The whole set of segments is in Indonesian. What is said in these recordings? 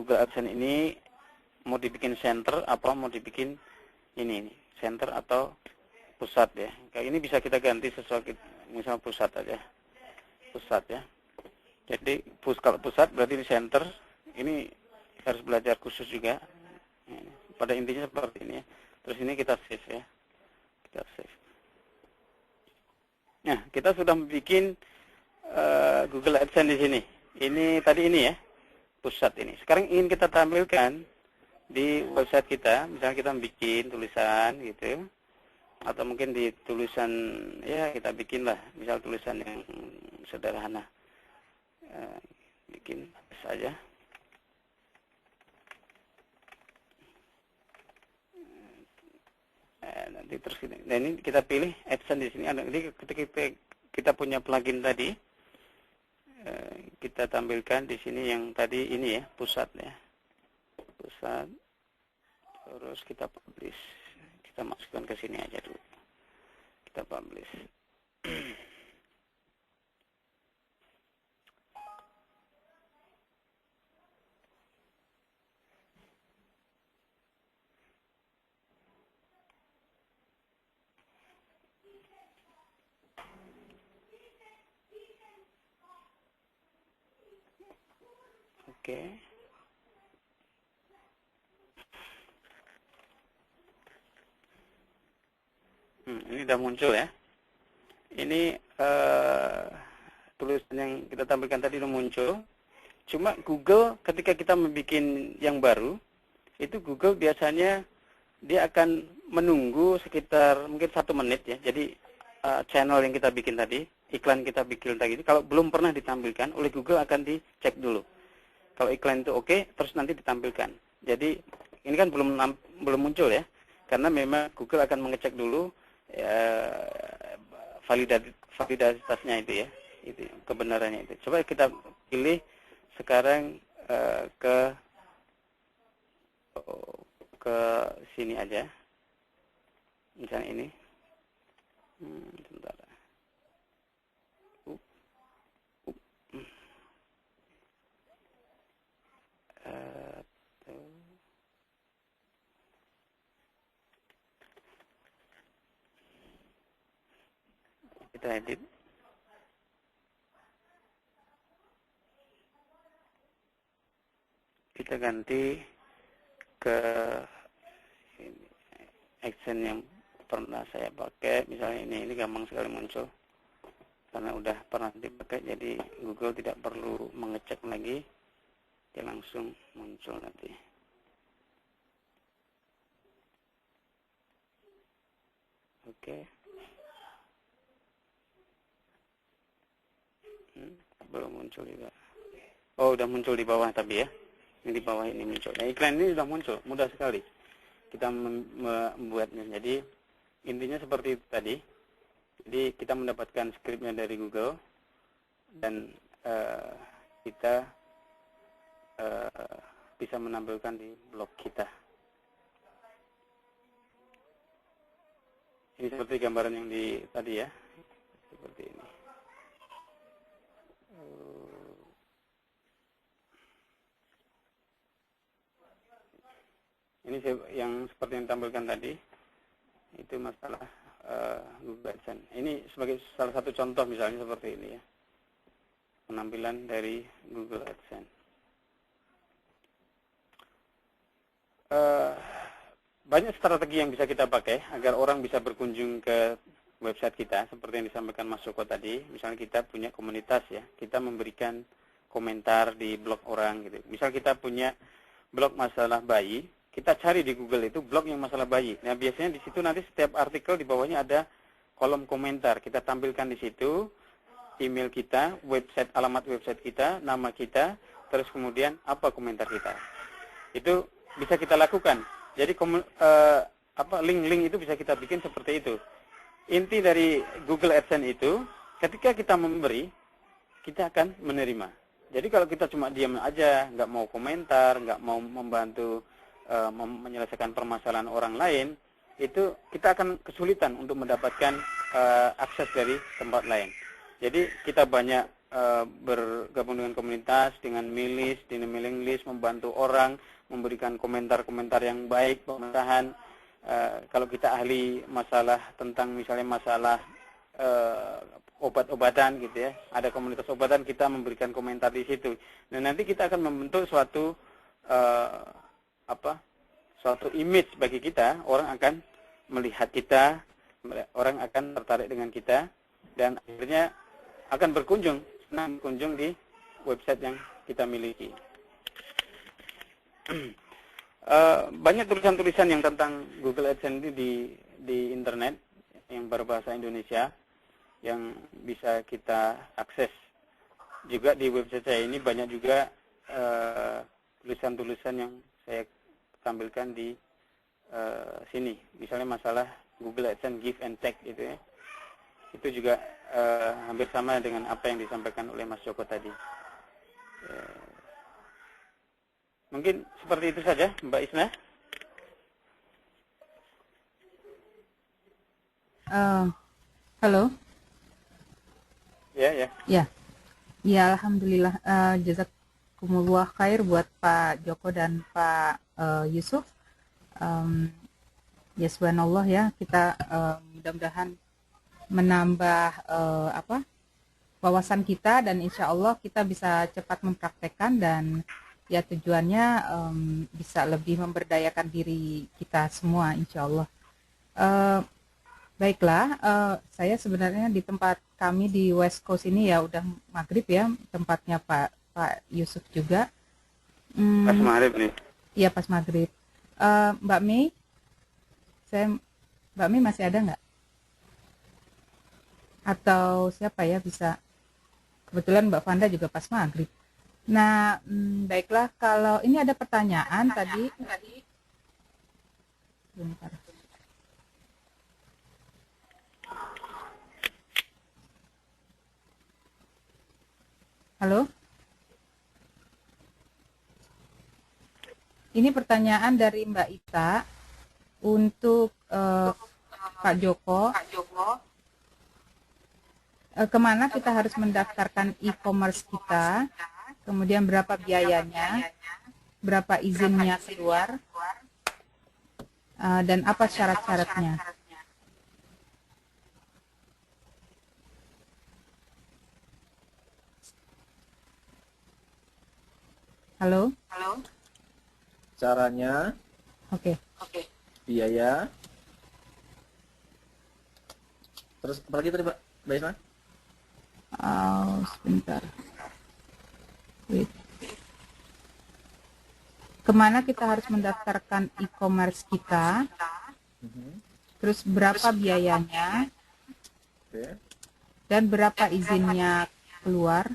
Google AdSense ini mau dibikin center apa mau dibikin ini center atau pusat ya. Kayak ini bisa kita ganti sesuai misal pusat aja. Pusat ya. Jadi kalau pusat berarti di center. Ini harus belajar khusus juga. Pada intinya seperti ini ya. Terus ini kita save ya. Kita save. Nah, kita sudah bikin Google AdSense di sini. Ini tadi ini ya, pusat ini. Sekarang ingin kita tampilkan di website kita. Misalnya kita bikin tulisan gitu, atau mungkin di tulisan ya kita bikin lah, misal tulisan yang sederhana, bikin saja. Nanti terus ini. Nah ini kita pilih AdSense di sini. Jadi ketika kita punya plugin tadi, kita tampilkan di sini yang tadi ini ya, pusat ya, pusat. Terus kita publish. Kita masukkan ke sini aja dulu. Kita publish. Oke. Ini udah muncul ya. Ini tulisan yang kita tampilkan tadi udah muncul. Cuma Google ketika kita membuat yang baru, itu Google biasanya dia akan menunggu sekitar mungkin 1 menit ya. Jadi channel yang kita bikin tadi, iklan kita bikin tadi, kalau belum pernah ditampilkan oleh Google akan dicek dulu. Kalau iklan itu oke, terus nanti ditampilkan. Jadi ini kan belum muncul ya, karena memang Google akan mengecek dulu validitasnya itu ya, itu kebenarannya itu. Coba kita pilih sekarang ke sini aja, misalnya ini. Sebentar. Kita edit. Kita ganti ke AdSense yang pernah saya pakai. Misalnya ini gampang sekali muncul karena udah pernah dipakai, jadi Google tidak perlu mengecek lagi, dia langsung muncul nanti. Oke. Belum muncul juga. Oh, udah muncul di bawah tapi ya. Ini di bawah ini muncul. Nah, iklan ini sudah muncul, mudah sekali kita membuatnya. Jadi intinya seperti itu tadi. Jadi kita mendapatkan skripnya dari Google dan kita bisa menampilkan di blog kita. Ini seperti gambaran yang di tadi ya, seperti ini. Ini yang seperti yang ditampilkan tadi, itu masalah Google AdSense. Ini sebagai salah satu contoh misalnya seperti ini ya, penampilan dari Google AdSense. Banyak strategi yang bisa kita pakai agar orang bisa berkunjung ke website kita, seperti yang disampaikan Mas Joko tadi. Misalnya kita punya komunitas ya, kita memberikan komentar di blog orang gitu. Misal kita punya blog masalah bayi, kita cari di Google itu blog yang masalah bayi. Nah, biasanya di situ nanti setiap artikel di bawahnya ada kolom komentar. Kita tampilkan di situ email kita, alamat website kita, nama kita, terus kemudian apa komentar kita. Itu bisa kita lakukan. Jadi link-link itu bisa kita bikin seperti itu. Inti dari Google AdSense itu, ketika kita memberi, kita akan menerima. Jadi kalau kita cuma diam aja, nggak mau komentar, nggak mau membantu menyelesaikan permasalahan orang lain, itu kita akan kesulitan untuk mendapatkan akses dari tempat lain. Jadi kita banyak bergabung dengan komunitas, dengan milis, dengan mailing list, membantu orang, memberikan komentar-komentar yang baik, pemerintahan. Kalau kita ahli masalah tentang misalnya masalah obat-obatan gitu ya, ada komunitas obatan, kita memberikan komentar di situ. Dan nanti kita akan membentuk suatu suatu image bagi kita, orang akan melihat kita, orang akan tertarik dengan kita, dan akhirnya akan berkunjung di website yang kita miliki. Banyak tulisan-tulisan yang tentang Google AdSense di internet yang berbahasa Indonesia yang bisa kita akses. Juga di website saya ini banyak juga tulisan-tulisan yang saya tampilkan di sini. Misalnya masalah Google AdSense Give and Take gitu ya. Itu juga hampir sama dengan apa yang disampaikan oleh Mas Joko tadi. Mungkin seperti itu saja, Mbak Isna. Halo. Ya. Ya, alhamdulillah. Jazakumullah khair buat Pak Joko dan Pak Yusuf. Ya subhanallah ya, kita mudah-mudahan menambah wawasan kita, dan insya Allah kita bisa cepat mempraktekkan, dan ya tujuannya bisa lebih memberdayakan diri kita semua insya Allah. Baiklah, saya sebenarnya di tempat kami di West Coast ini ya udah maghrib ya, tempatnya Pak Yusuf juga. Pas maghrib nih. Iya pas maghrib. Mbak Mei, Mbak Mei masih ada nggak? Atau siapa ya bisa? Kebetulan Mbak Fanda juga pas maghrib. Nah, baiklah, kalau ini ada pertanyaan tadi. Bentar. Halo? Ini pertanyaan dari Mbak Ita untuk Pak Joko. Kemana kita harus mendaftarkan e-commerce kita, kemudian berapa biayanya, berapa izinnya keluar, dan apa syarat-syaratnya. Halo? Caranya, Oke. biaya, terus apa lagi tadi Mbak Isma? Sebentar. Wait. Kemana kita harus mendaftarkan e-commerce kita, terus berapa biayanya, dan berapa izinnya keluar.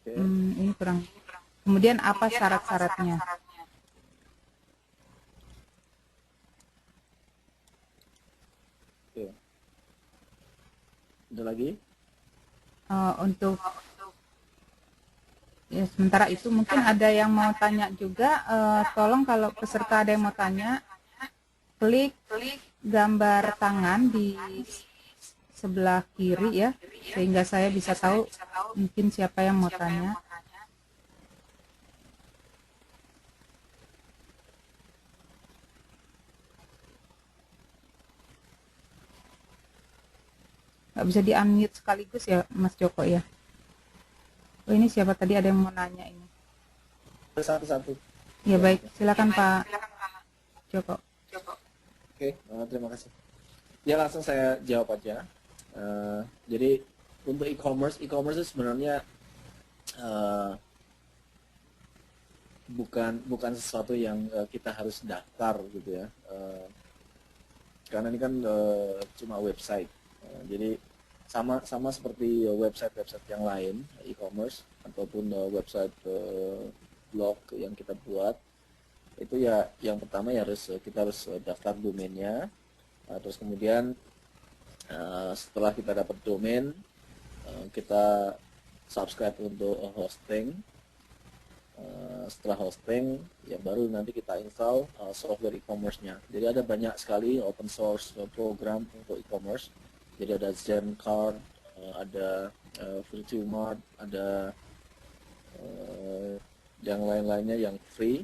Ini kurang. Kemudian apa syarat-syaratnya? Ada lagi? Untuk ya sementara itu mungkin ada yang mau tanya juga. Tolong kalau peserta ada yang mau tanya, klik gambar tangan di sebelah kiri ya, sehingga saya bisa tahu mungkin siapa yang mau tanya. Nggak bisa di-unmute sekaligus ya Mas Joko ya. Oh ini siapa tadi, ada yang mau nanya ini? Satu-satu. Ya baik, silakan Pak Joko. Oke, terima kasih. Ya langsung saya jawab aja. Jadi untuk e-commerce itu sebenarnya bukan sesuatu yang kita harus daftar gitu ya. Karena ini kan cuma website. Jadi sama seperti website yang lain, e-commerce ataupun website blog yang kita buat, itu ya yang pertama ya kita harus daftar domainnya. Terus kemudian setelah kita dapat domain, kita subscribe untuk hosting. Setelah hosting ya baru nanti kita install software e-commerce-nya. Jadi ada banyak sekali open source program untuk e-commerce. Jadi ada Zencard, ada Virtual Mart, ada yang lain-lainnya yang free.